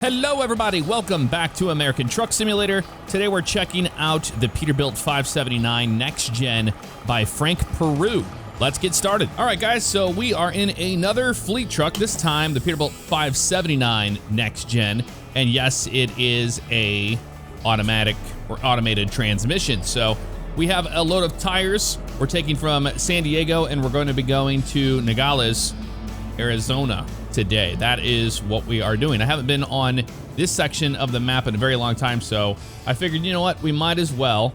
Hello everybody, welcome back to American Truck Simulator. Today we're checking out the Peterbilt 579 Next Gen by Frank Peru. Let's get started. All right guys, so we are in another fleet truck, this time the Peterbilt 579 Next Gen. And yes, it is a automatic or automated transmission. So we have a load of tires we're taking from San Diego and we're going to be going to Nogales, Arizona today. That is what we are doing. I haven't been on this section of the map in a very long time, so I figured, you know what, we might as well.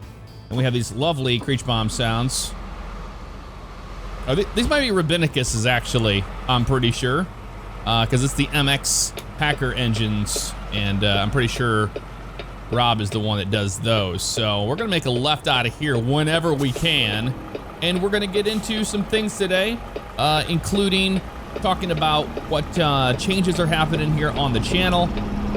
And we have these lovely Creech Bomb sounds. Oh, these might be Rabbinicus's actually, I'm pretty sure, because it's the MX Packer engines, and I'm pretty sure Rob is the one that does those. So we're gonna make a left out of here whenever we can, and we're gonna get into some things today, including talking about what changes are happening here on the channel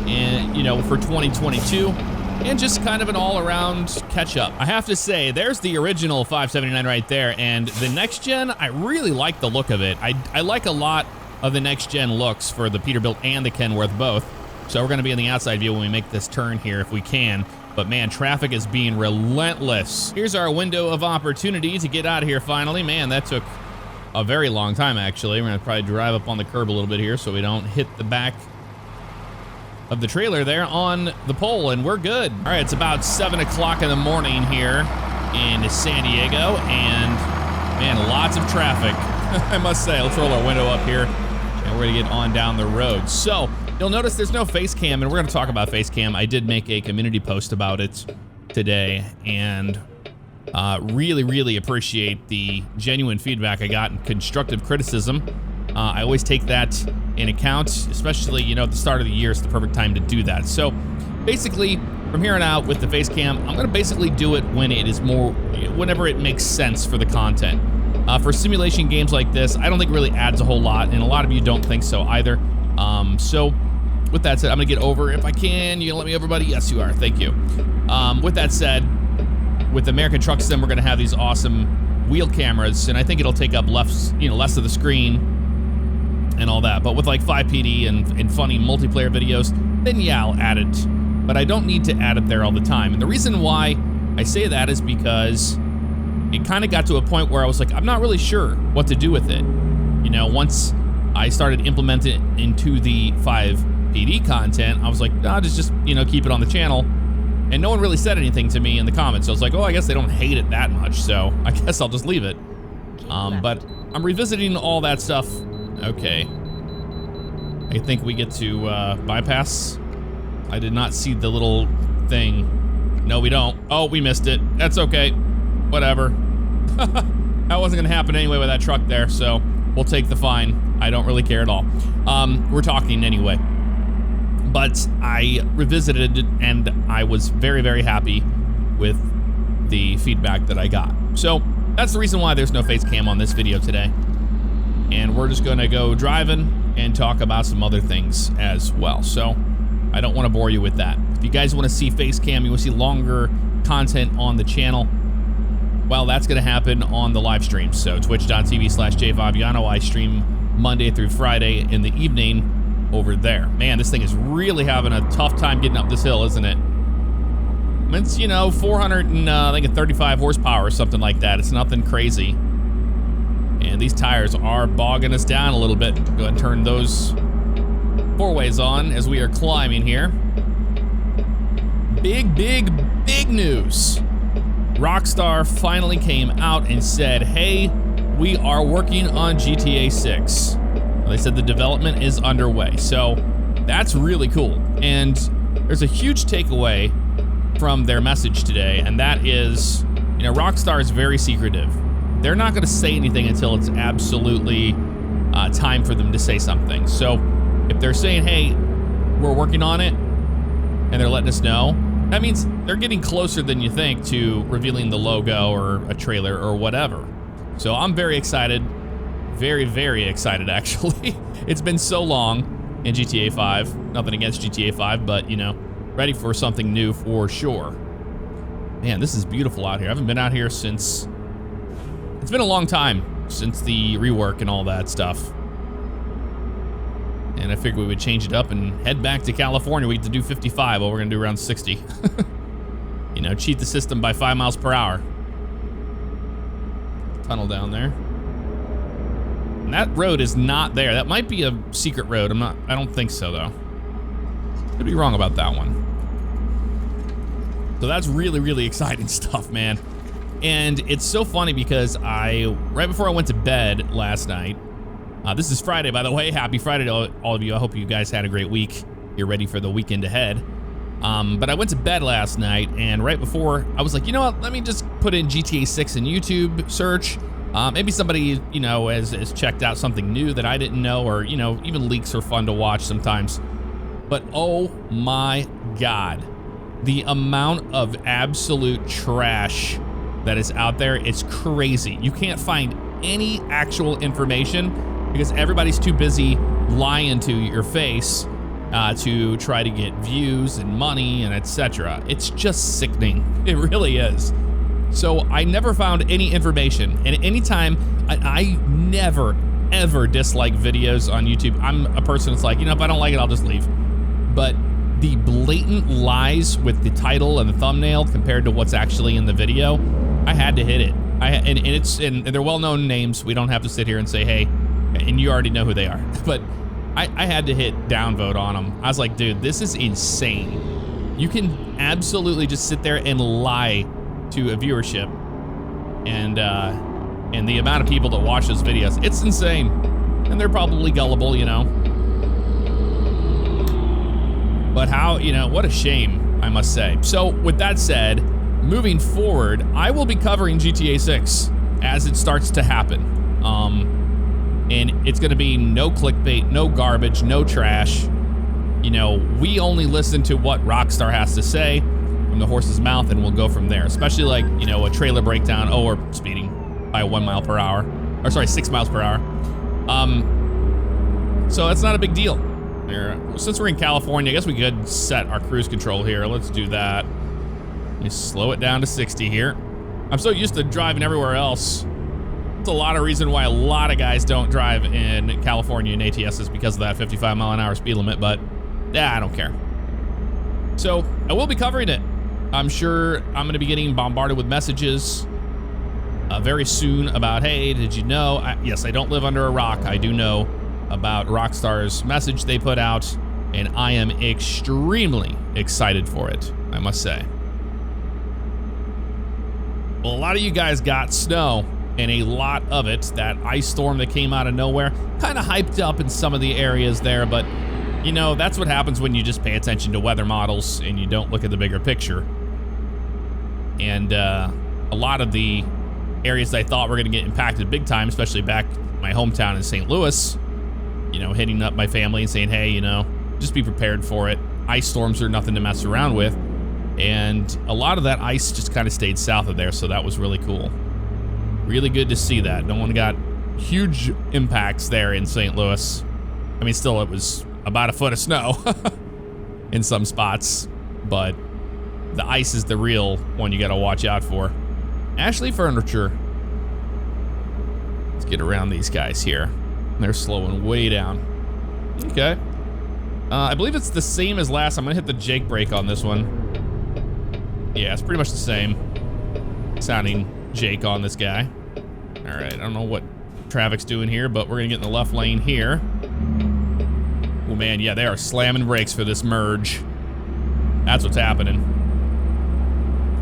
and, you know, for 2022, and just kind of an all-around catch-up. I have to say, there's the original 579 right there, and the Next Gen, I really like the look of it. I like a lot of the Next Gen looks for the Peterbilt and the Kenworth both. So we're gonna be in the outside view when we make this turn here if we can. But man, traffic is being relentless. Here's our window of opportunity to get out of here finally. Man, that took a very long time actually. We're gonna probably drive up on the curb a little bit here so we don't hit the back of the trailer there on the pole, and we're good. All right, it's about 7 o'clock in the morning here in San Diego, and man, lots of traffic. I must say. Let's roll our window up here and we're gonna get on down the road. So you'll notice there's no face cam, and we're gonna talk about face cam. I did make a community post about it today, and really appreciate the genuine feedback I got and constructive criticism. I always take that in account, especially, you know, at the start of the year is the perfect time to do that. So basically, from here on out with the face cam, I'm gonna basically do it when it is whenever it makes sense for the content. For simulation games like this, I don't think it really adds a whole lot, and a lot of you don't think so either. So with that said, I'm gonna get over, if I can, you gonna let me over, buddy? Yes, you are, thank you. With that said, with American Truck Sim, we're gonna have these awesome wheel cameras, and I think it'll take up less of the screen and all that. But with like 5PD and funny multiplayer videos, then yeah, I'll add it. But I don't need to add it there all the time. And the reason why I say that is because it kind of got to a point where I was like, I'm not really sure what to do with it. You know, once I started implementing it into the 5PD content, I was like, I'll just you know, keep it on the channel. And no one really said anything to me in the comments. So I was like, oh, I guess they don't hate it that much, so I guess I'll just leave it. But I'm revisiting all that stuff. Okay. I think we get to bypass. I did not see the little thing. No, we don't. Oh, we missed it. That's okay. Whatever. That wasn't gonna happen anyway with that truck there, so we'll take the fine. I don't really care at all. We're talking anyway. But I revisited it, and I was very happy with the feedback that I got. So that's the reason why there's no face cam on this video today. And we're just gonna go driving and talk about some other things as well. So I don't wanna bore you with that. If you guys wanna see face cam, you wanna see longer content on the channel, well, that's gonna happen on the live stream. So twitch.tv/jfabiano, I stream Monday through Friday in the evening over there. Man, this thing is really having a tough time getting up this hill, isn't it? It's, you know, 435 horsepower or something like that. It's nothing crazy. And these tires are bogging us down a little bit. Go ahead and turn those four-ways on as we are climbing here. Big news. Rockstar finally came out and said, hey, we are working on GTA 6. They said the development is underway, so that's really cool. And there's a huge takeaway from their message today, and that is, you know, Rockstar is very secretive. They're not going to say anything until it's absolutely time for them to say something. So if they're saying, hey, we're working on it, and they're letting us know, that means they're getting closer than you think to revealing the logo or a trailer or whatever. So I'm very excited. Very excited, actually. It's been so long in GTA 5. Nothing against GTA 5, but, you know, ready for something new for sure. Man, this is beautiful out here. I haven't been out here since... It's been a long time since the rework and all that stuff. And I figured we would change it up and head back to California. We get to do 55. Well, we're gonna do around 60. You know, cheat the system by 5 miles per hour. Tunnel down there. And that road is not there. That might be a secret road. I don't think so though. Could be wrong about that one. So that's really, really exciting stuff, man. And it's so funny because right before I went to bed last night, this is Friday, by the way. Happy Friday to all of you. I hope you guys had a great week. You're ready for the weekend ahead. But I went to bed last night, and right before, I was like, you know what? Let me just put in GTA 6 in YouTube search. Maybe somebody, you know, has checked out something new that I didn't know, or, you know, even leaks are fun to watch sometimes. But oh my God, the amount of absolute trash that is out there, it's crazy. You can't find any actual information because everybody's too busy lying to your face to try to get views and money and etc. It's just sickening. It really is. So I never found any information, and anytime I never ever dislike videos on YouTube. I'm a person that's like, you know, if I don't like it, I'll just leave. But the blatant lies with the title and the thumbnail compared to what's actually in the video, I had to hit it. And they're well-known names. We don't have to sit here and say, hey, and you already know who they are. But I had to hit downvote on them. I was like, dude, this is insane. You can absolutely just sit there and lie to a viewership, and the amount of people that watch those videos, it's insane. And they're probably gullible, you know. But how, you know, what a shame, I must say. So with that said, moving forward, I will be covering GTA 6 as it starts to happen. And it's gonna be no clickbait, no garbage, no trash. You know, we only listen to what Rockstar has to say from the horse's mouth, and we'll go from there. Especially like, you know, a trailer breakdown. Oh, we're speeding by 1 mile per hour. Or sorry, 6 miles per hour. So that's not a big deal. Since we're in California, I guess we could set our cruise control here. Let's do that. Let me slow it down to 60 here. I'm so used to driving everywhere else. It's a lot of reason why a lot of guys don't drive in California and ATSs because of that 55 mile an hour speed limit, but yeah, I don't care. So I will be covering it. I'm sure I'm gonna be getting bombarded with messages very soon about, hey, did you know? Yes, I don't live under a rock. I do know about Rockstar's message they put out, and I am extremely excited for it, I must say. Well, a lot of you guys got snow, and a lot of it, that ice storm that came out of nowhere, kind of hyped up in some of the areas there, but you know, that's what happens when you just pay attention to weather models and you don't look at the bigger picture. And a lot of the areas that I thought were gonna get impacted big time, especially back in my hometown in St. Louis, you know, hitting up my family and saying, hey, you know, just be prepared for it. Ice storms are nothing to mess around with. And a lot of that ice just kind of stayed south of there, so that was really cool. Really good to see that. No one got huge impacts there in St. Louis. I mean, still, it was about a foot of snow in some spots, but the ice is the real one you got to watch out for. Ashley Furniture. Let's get around these guys here. They're slowing way down. Okay. I believe it's the same as last. I'm gonna hit the Jake brake on this one. Yeah, it's pretty much the same sounding Jake on this guy. All right, I don't know what traffic's doing here, but we're gonna get in the left lane here. Oh man, yeah, they are slamming brakes for this merge. That's what's happening.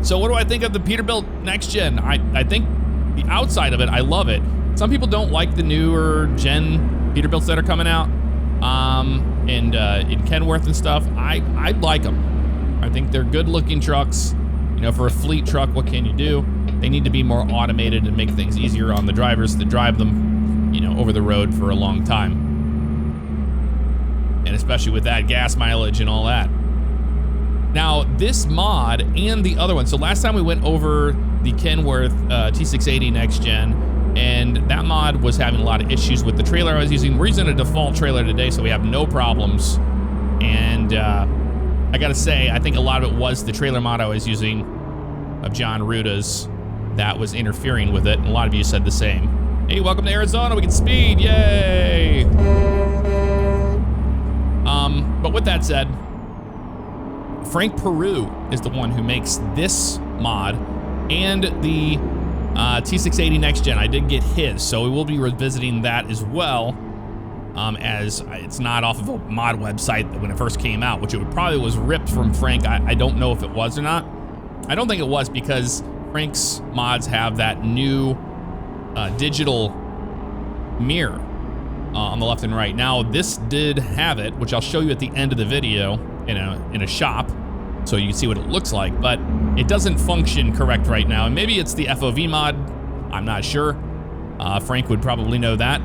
So what do I think of the Peterbilt next gen? I think the outside of it, I love it. Some people don't like the newer gen Peterbilts that are coming out, in Kenworth and stuff. I like them. I think they're good looking trucks. You know, for a fleet truck, what can you do? They need to be more automated and make things easier on the drivers to drive them, you know, over the road for a long time. And especially with that gas mileage and all that. Now, this mod and the other one, so last time we went over the Kenworth T680 next gen, and that mod was having a lot of issues with the trailer I was using. We're using a default trailer today, so we have no problems. And I gotta say, I think a lot of it was the trailer mod I was using of John Ruta's that was interfering with it, and a lot of you said the same. Hey, welcome to Arizona, we can speed, yay! But with that said, Frank Peru is the one who makes this mod and the T680 Next Gen. I did get his, so we will be revisiting that as well, as it's not off of a mod website when it first came out, which it probably was ripped from Frank. I don't know if it was or not. I don't think it was, because Frank's mods have that new digital mirror on the left and right. Now, this did have it, which I'll show you at the end of the video in a shop, so you can see what it looks like, but it doesn't function correct right now. And maybe it's the FOV mod, I'm not sure. Frank would probably know that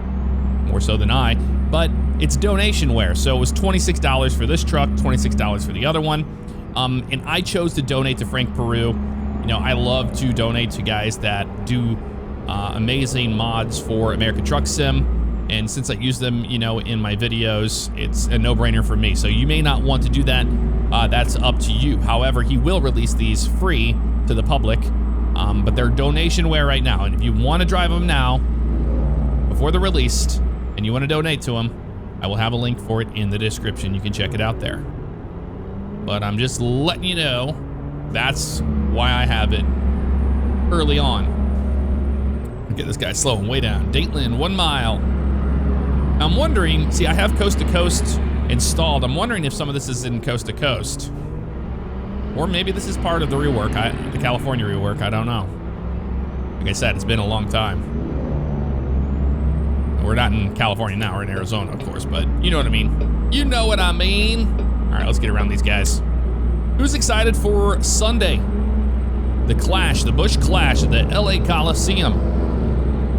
more so than I, but it's donationware. So it was $26 for this truck, $26 for the other one. And I chose to donate to Frank Peru. You know, I love to donate to guys that do amazing mods for American Truck Sim. And since I use them, you know, in my videos, it's a no-brainer for me. So you may not want to do that. That's up to you. However, he will release these free to the public, but they're donationware right now. And if you want to drive them now, before they're released, and you want to donate to them, I will have a link for it in the description. You can check it out there. But I'm just letting you know, that's why I have it early on. Get this guy slowing way down. Dateland, 1 mile. I'm wondering, see, I have coast to coast installed. I'm wondering if some of this is in coast to coast, or maybe this is part of the rework, the California rework. I don't know. Like I said, it's been a long time. We're not in California now, we're in Arizona, of course, but you know what I mean. You know what I mean. All right, let's get around these guys. Who's excited for Sunday? The Clash, the Busch Clash at the LA Coliseum.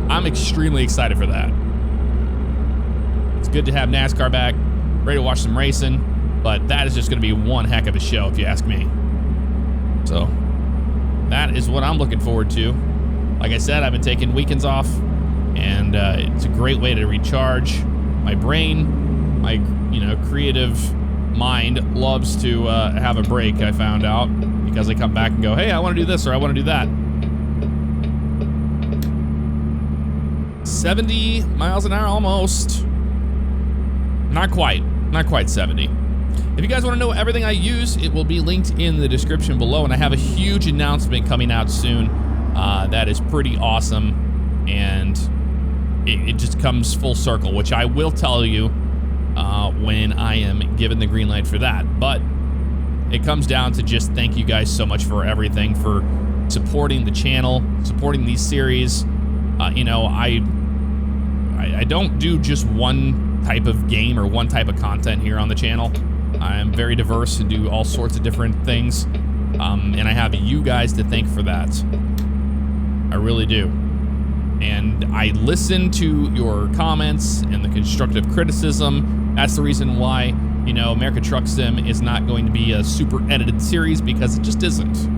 I'm extremely excited for that. It's good to have NASCAR back, ready to watch some racing, but that is just gonna be one heck of a show, if you ask me. So, that is what I'm looking forward to. Like I said, I've been taking weekends off, and it's a great way to recharge my brain. My, you know, creative mind loves to have a break, I found out, because I come back and go, hey, I want to do this or I want to do that. 70 miles an hour almost. Not quite 70. If you guys want to know everything I use, it will be linked in the description below, and I have a huge announcement coming out soon that is pretty awesome, and it just comes full circle, which I will tell you when I am given the green light for that. But it comes down to just thank you guys so much for everything, for supporting the channel, supporting these series. You know, I don't do just one type of game or one type of content here on the channel. I am very diverse and do all sorts of different things, and I have you guys to thank for that. I really do. And I listen to your comments and the constructive criticism. That's the reason why, you know, American Truck Sim is not going to be a super edited series, because it just isn't.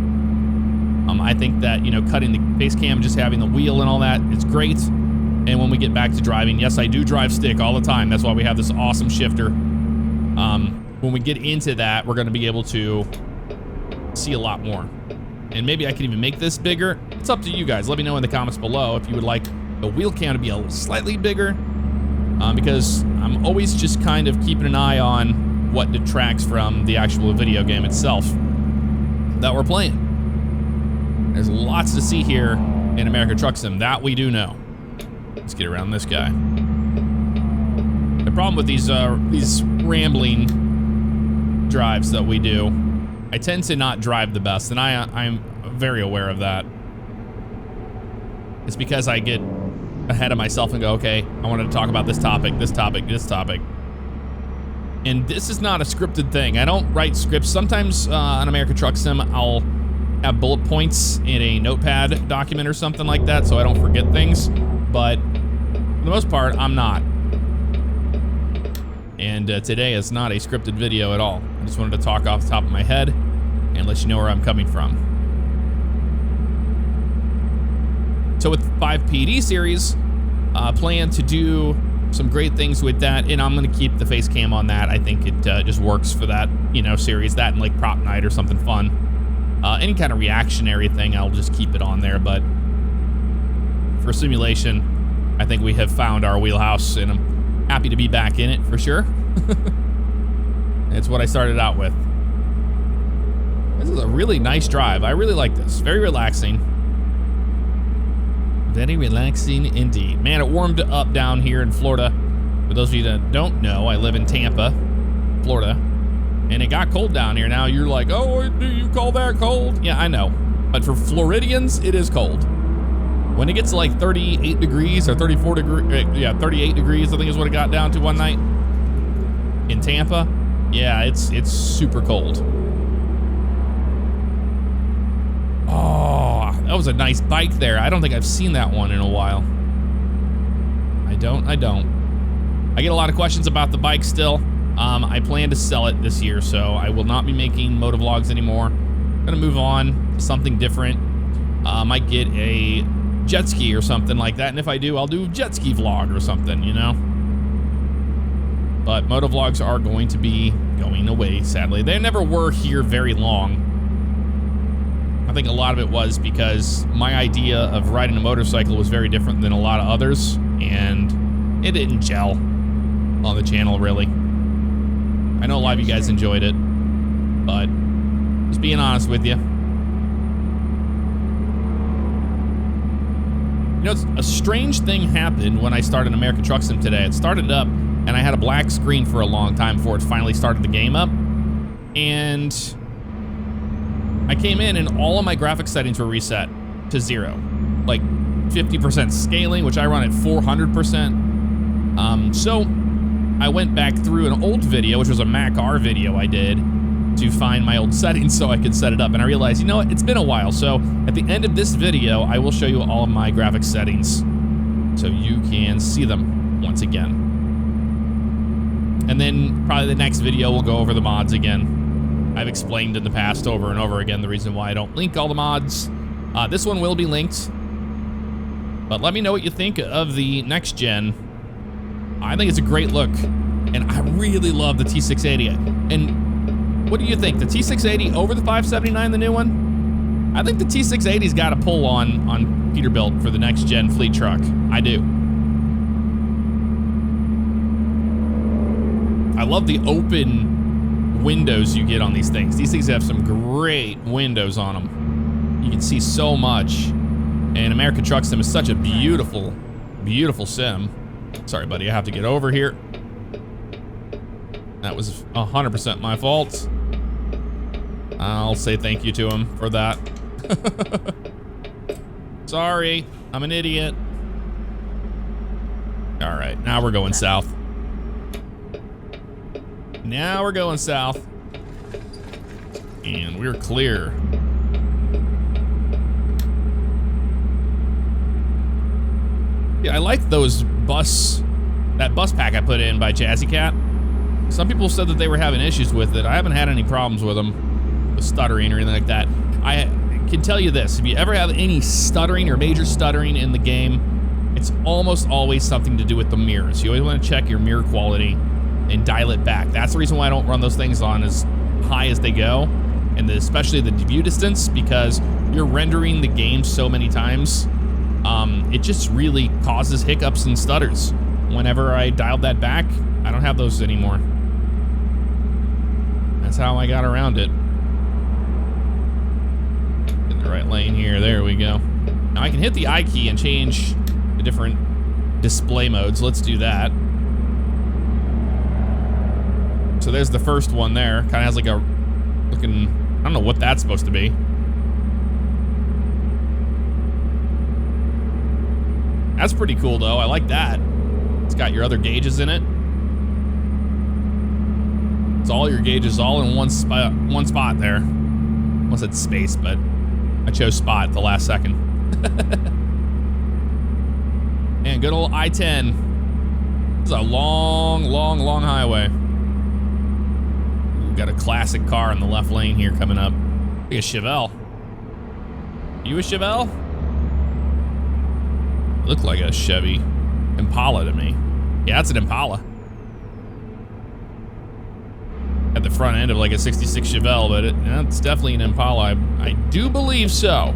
I think that, you know, cutting the face cam, just having the wheel and all that, it's great. And when we get back to driving, yes, I do drive stick all the time. That's why we have this awesome shifter. When we get into that, we're going to be able to see a lot more. And maybe I can even make this bigger. It's up to you guys. Let me know in the comments below if you would like the wheel cam to be a slightly bigger, because I'm always just kind of keeping an eye on what detracts from the actual video game itself that we're playing. There's lots to see here in American Truck Sim, that we do know. Let's get around this guy. The problem with these rambling drives that we do, I tend to not drive the best, and I'm very aware of that. It's because I get ahead of myself and go, okay, I wanted to talk about this topic, this topic, this topic. And this is not a scripted thing. I don't write scripts. Sometimes on American Truck Sim, I'll have bullet points in a notepad document or something like that, so I don't forget things. But for the most part, I'm not. And today is not a scripted video at all. I just wanted to talk off the top of my head and let you know where I'm coming from. So with the 5 PD series, plan to do some great things with that, and I'm gonna keep the face cam on that. I think it just works for that, you know, series, that and like prop night or something fun. Any kind of reactionary thing, I'll just keep it on there. But for simulation, I think we have found our wheelhouse, and I'm happy to be back in it for sure. It's what I started out with. This is a really nice drive. I really like this. Very relaxing. Very relaxing indeed. Man, it warmed up down here in Florida. For those of you that don't know, I live in Tampa, Florida. And it got cold down here. Now you're like, oh, do you call that cold? Yeah, I know. But for Floridians, it is cold. When it gets to like 38 degrees or 34 degrees, yeah, 38 degrees, I think is what it got down to one night in Tampa. Yeah, it's super cold. Oh, that was a nice bike there. I don't think I've seen that one in a while. I don't. I get a lot of questions about the bike still. I plan to sell it this year, so I will not be making motovlogs anymore. I'm gonna move on to something different. Might get a jet ski or something like that, and if I do, I'll do a jet ski vlog or something, you know? But motovlogs are going to be going away, sadly. They never were here very long. I think a lot of it was because my idea of riding a motorcycle was very different than a lot of others, and it didn't gel on the channel, really. I know a lot of you guys enjoyed it, but just being honest with you. You know, a strange thing happened when I started American Truck Sim today. It started up, and I had a black screen for a long time before it finally started the game up. And I came in, and all of my graphics settings were reset to 0. Like 50% scaling, which I run at 400%. So I went back through an old video, which was a Mac R video I did, to find my old settings so I could set it up. And I realized, you know what, it's been a while. So at the end of this video, I will show you all of my graphics settings so you can see them once again. And then probably the next video, we'll go over the mods again. I've explained in the past over and over again the reason why I don't link all the mods. This one will be linked. But let me know what you think of the next gen. I think it's a great look. And I really love the T680. And what do you think? The T680 over the 579, the new one? I think the T680's got a pull on Peterbilt for the next gen fleet truck. I do. I love the open windows you get on these things. These things have some great windows on them. You can see so much. And American Truck Sim is such a beautiful, beautiful sim. Sorry, buddy, I have to get over here. That was 100% my fault. I'll say thank you to him for that. Sorry, I'm an idiot. All right, now we're going south. Now we're going south. And we're clear. Yeah, I like those that bus pack I put in by Jazzy Cat. Some people said that they were having issues with it. I haven't had any problems with them, with stuttering or anything like that. I can tell you this, if you ever have any stuttering or major stuttering in the game, it's almost always something to do with the mirrors. You always want to check your mirror quality and dial it back. That's the reason why I don't run those things on as high as they go, and especially the view distance, because you're rendering the game so many times. It just really causes hiccups and stutters. Whenever I dialed that back, I don't have those anymore. That's how I got around it. In the right lane here, there we go. Now I can hit the I key and change the different display modes. Let's do that. So there's the first one there. Kind of has like a looking, I don't know what that's supposed to be. That's pretty cool though, I like that. It's got your other gauges in it. It's all your gauges all in one spot there. I almost said space, but I chose spot at the last second. And good old I-10. This is a long, long, long highway. We've got a classic car in the left lane here coming up. Look at Chevelle. You a Chevelle? Look like a Chevy Impala to me. Yeah, that's an Impala. At the front end of like a 66 Chevelle, but it's definitely an Impala. I do believe so.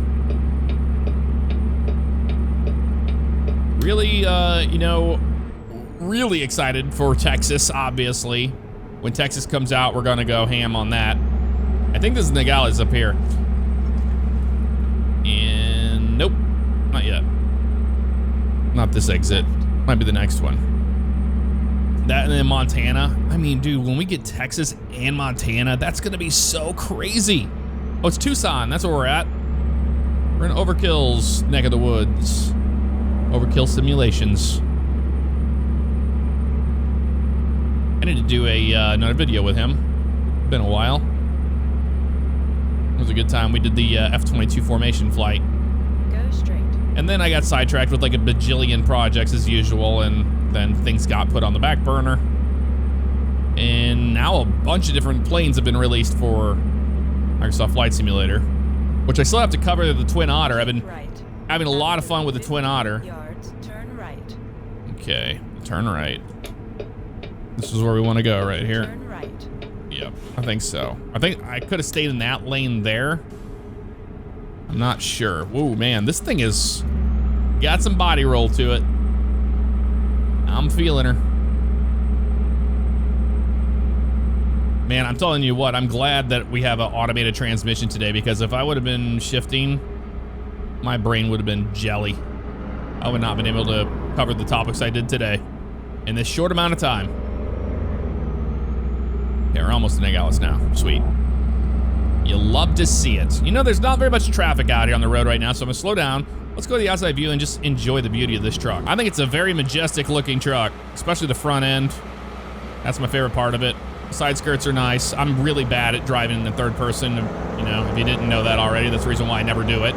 Really, you know, really excited for Texas, obviously. When Texas comes out, we're gonna go ham on that. I think this is Nogales up here. And nope, not yet. Not this exit. Might be the next one. That and then Montana. I mean, dude, when we get Texas and Montana, that's gonna be so crazy. Oh, it's Tucson. That's where we're at. We're in Overkill's neck of the woods. Overkill simulations. I need to do another video with him. Been a while. It was a good time. We did the F-22 formation flight. Go straight. And then I got sidetracked with like a bajillion projects as usual, and then things got put on the back burner. And now a bunch of different planes have been released for Microsoft Flight Simulator, which I still have to cover the Twin Otter. I've been having a lot of fun with the Twin Otter. Yards, turn right. Okay, turn right. This is where we want to go, right here. Turn right. Yep, I think so. I think I could have stayed in that lane there. I'm not sure. Whoa, man, this thing is got some body roll to it. I'm feeling her. Man, I'm telling you what, I'm glad that we have an automated transmission today, because if I would have been shifting, my brain would have been jelly. I would not have been able to cover the topics I did today in this short amount of time. Okay, we're almost to Nogales now. Sweet. You love to see it. You know, there's not very much traffic out here on the road right now, so I'm gonna slow down. Let's go to the outside view and just enjoy the beauty of this truck. I think it's a very majestic looking truck, especially the front end. That's my favorite part of it. Side skirts are nice. I'm really bad at driving in the third person. You know, if you didn't know that already, that's the reason why I never do it.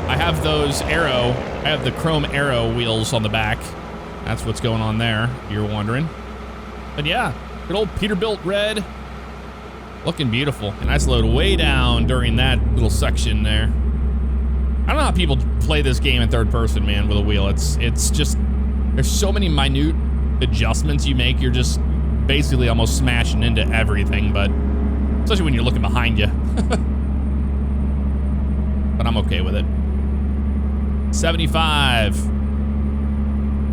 I have those I have the chrome arrow wheels on the back. That's what's going on there, if you're wondering. But yeah, good old Peterbilt red. Looking beautiful. And I slowed way down during that little section there. I don't know how people play this game in third person, man, with a wheel. It's just, there's so many minute adjustments you make. You're just basically almost smashing into everything, but especially when you're looking behind you. But I'm okay with it. 75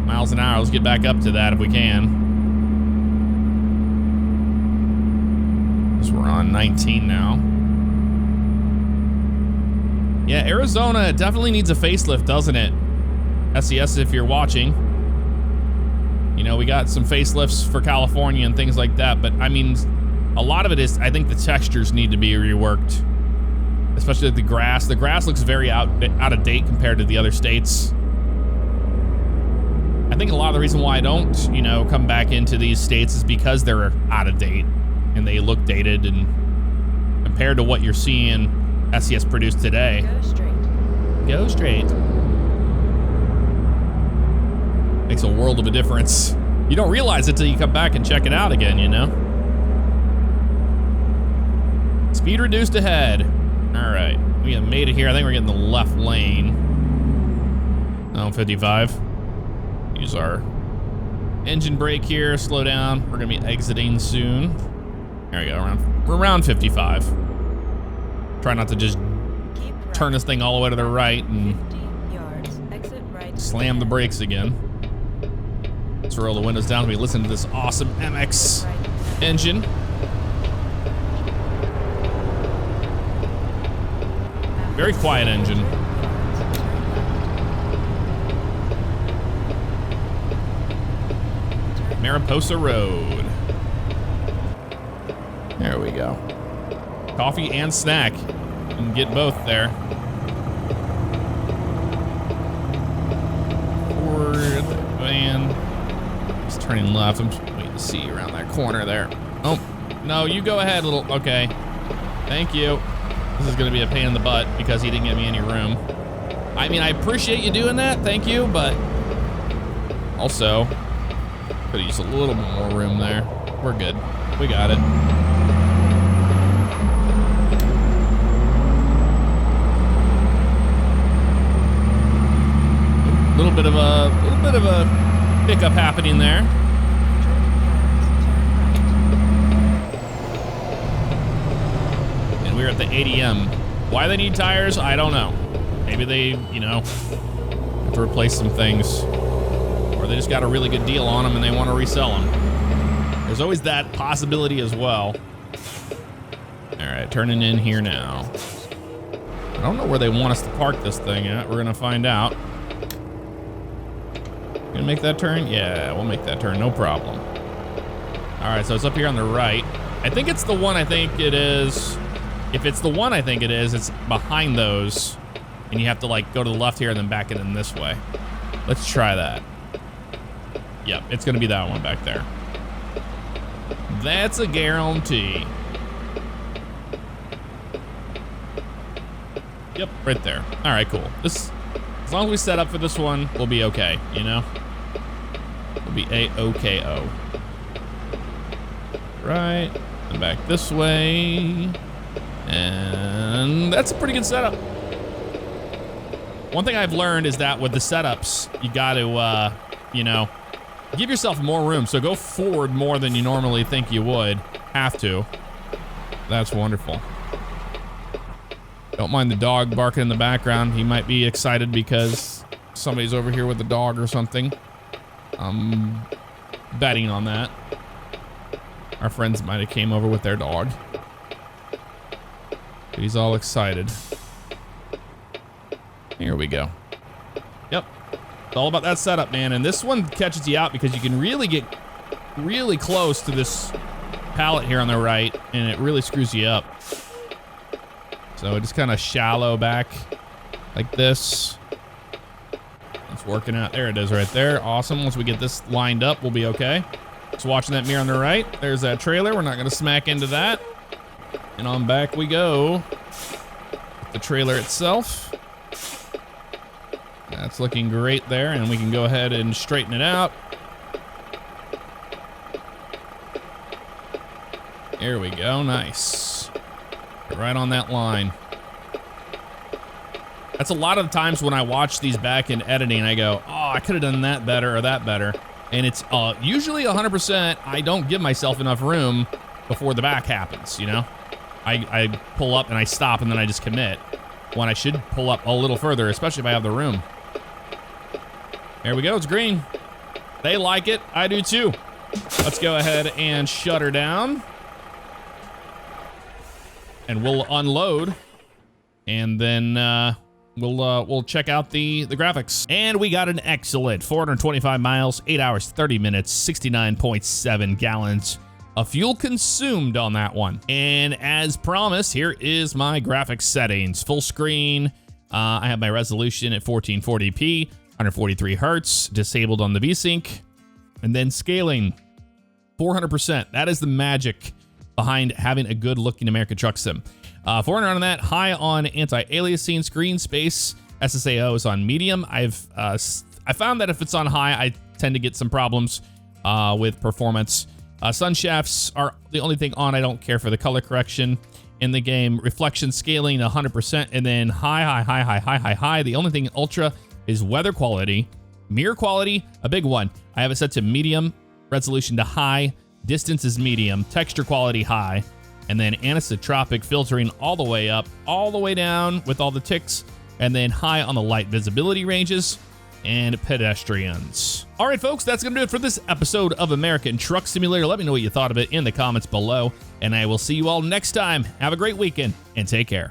miles an hour. Let's get back up to that if we can. We're on 19 now. Yeah, Arizona definitely needs a facelift, doesn't it? SES, if you're watching. You know, we got some facelifts for California and things like that, but I mean, a lot of it is, I think the textures need to be reworked. Especially the grass. The grass looks very out of date compared to the other states. I think a lot of the reason why I don't, you know, come back into these states is because they're out of date. And they look dated, and compared to what you're seeing SES produce today. Go straight. Go straight. Makes a world of a difference. You don't realize it till you come back and check it out again, you know? Speed reduced ahead. All right, we have made it here. I think we're getting the left lane. Oh, 55. Use our engine brake here, slow down. We're gonna be exiting soon. There we go, we're around 55. Try not to just turn this thing all the way to the right and slam the brakes again. Let's roll the windows down. We listen to this awesome MX engine. Very quiet engine. Mariposa Road. There we go. Coffee and snack. You can get both there. Ford van. Just turning left. I'm just waiting to see around that corner there. Oh, no, you go ahead, little. Okay. Thank you. This is going to be a pain in the butt because he didn't get me any room. I mean, I appreciate you doing that. Thank you, but also could have used a little more room there. We're good. We got it. Little bit of a pickup happening there. And we're at the ADM. Why they need tires, I don't know. Maybe they, you know, have to replace some things, or they just got a really good deal on them and they want to resell them. There's always that possibility as well. All right, turning in here now. I don't know where they want us to park this thing at. We're gonna find out. Gonna make that turn? Yeah, we'll make that turn, no problem. All right, so it's up here on the right. I think it's the one I think it is. If it's the one I think it is, it's behind those. And you have to like go to the left here and then back it in this way. Let's try that. Yep, it's gonna be that one back there. That's a guarantee. Yep, right there. All right, cool. As long as we set up for this one, we'll be okay, you know? We'll be A-OK-O. Right, and back this way. And that's a pretty good setup. One thing I've learned is that with the setups, you got to, you know, give yourself more room. So go forward more than you normally think you would. Have to. That's wonderful. Don't mind the dog barking in the background. He might be excited because somebody's over here with the dog or something. I'm betting on that. Our friends might have came over with their dog. But he's all excited. Here we go. Yep. It's all about that setup, man. And this one catches you out because you can really get really close to this pallet here on the right, and it really screws you up. So just kind of shallow back like this. It's working out. There it is right there. Awesome. Once we get this lined up, we'll be okay. Just watching that mirror on the right. There's that trailer. We're not going to smack into that. And on back we go. The trailer itself. That's looking great there. And we can go ahead and straighten it out. There we go. Nice. Right on that line. That's a lot of times when I watch these back in editing, I go, oh, I could have done that better or that better. And it's usually 100%, I don't give myself enough room before the back happens, you know? I pull up and I stop and then I just commit. When I should pull up a little further, especially if I have the room. There we go, it's green. They like it, I do too. Let's go ahead and shut her down. And we'll unload, and then we'll check out the graphics. And we got an excellent 425 miles, 8 hours, 30 minutes, 69.7 gallons of fuel consumed on that one. And as promised, here is my graphics settings. Full screen. I have my resolution at 1440p, 143 hertz, disabled on the VSync, and then scaling 400%. That is the magic behind having a good looking American Truck Sim. 400 on that, high on anti-aliasing, screen space, SSAO is on medium. I found that if it's on high, I tend to get some problems with performance. Sun shafts are the only thing on. I don't care for the color correction in the game. Reflection scaling 100%, and then high. The only thing ultra is weather quality. Mirror quality, a big one. I have it set to medium, resolution to high, distance is medium, texture quality high, and then anisotropic filtering all the way up, all the way down with all the ticks, and then high on the light visibility ranges and pedestrians. All right, folks, that's gonna do it for this episode of American Truck Simulator. Let me know what you thought of it in the comments below, and I will see you all next time. Have a great weekend and take care.